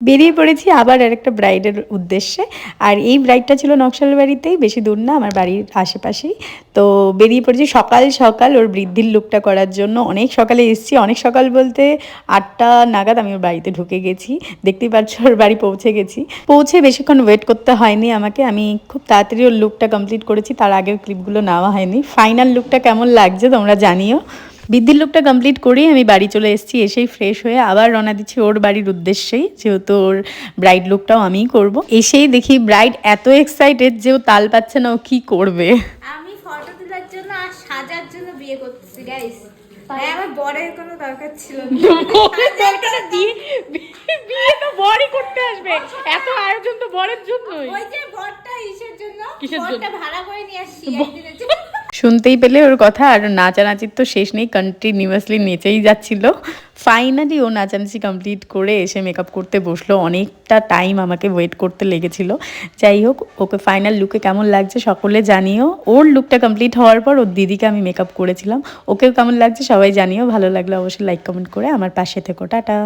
বেরিয়ে পড়েছি আবার আরেকটা ব্রাইডের উদ্দেশ্যে। আর এই ব্রাইডটা ছিল নকশালবাড়িতেই, বেশি দূর না, আমার বাড়ির আশেপাশেই। তো বেরিয়ে পড়েছি সকাল সকাল ওর বৃদ্ধির লুকটা করার জন্য। অনেক সকালে এসেছি, অনেক সকাল বলতে 8টা নাগাদ আমি ওর বাড়িতে ঢুকে গেছি। দেখতেই পাচ্ছ ওর বাড়ি পৌঁছে গেছি। পৌঁছে বেশিক্ষণ ওয়েট করতে হয়নি আমাকে, আমি খুব তাড়াতাড়ি ওর লুকটা কমপ্লিট করেছি। তার আগের ক্লিপগুলো নেওয়া হয়নি। ফাইনাল লুকটা কেমন লাগছে তোমরা জানিও। বৃদ্ধির লুকটা কমপ্লিট করেই আমি বাড়ি চলে এসেছি। এসেই ফ্রেশ হয়ে আবার রওনা দিচ্ছি ওর বাড়ির উদ্দেশ্যেই, যেহেতু ওর ব্রাইড লুকটাও আমিই করব। এসেই দেখি ব্রাইড এত এক্সাইটেড যে ও তাল পাচ্ছে না ও কি করবে। আমি ফটো তোলার জন্য আর সাজার জন্য বিয়ে করতেছি গাইস। আমার বরের কোনো দরকার ছিল না। বিয়ে তো বরই করতে আসবে, এত আয়োজন তো বরের জন্যই। ওই যে বরটা ইসের জন্য, বরটা ভাড়া করে নিয়ে আসছি একদিনের জন্য। শুনতেই পেলে ওর কথা, আর নাচানাচির তো শেষ নেই, কন্টিনিউয়াসলি নেচেই যাচ্ছিল। ফাইনালি ও নাচানাচি কমপ্লিট করে এসে মেকআপ করতে বসলো। অনেকটা টাইম আমাকে ওয়েট করতে লেগেছিল। যাই হোক, ওকে ফাইনাল লুকে কেমন লাগছে সকলে জানিও। ওর লুকটা কমপ্লিট হওয়ার পর ওর দিদিকে আমি মেকআপ করেছিলাম, ওকেও কেমন লাগছে সবাই জানিও। ভালো লাগলে অবশ্যই লাইক কমেন্ট করে আমার পাশে থেকো। টাটা।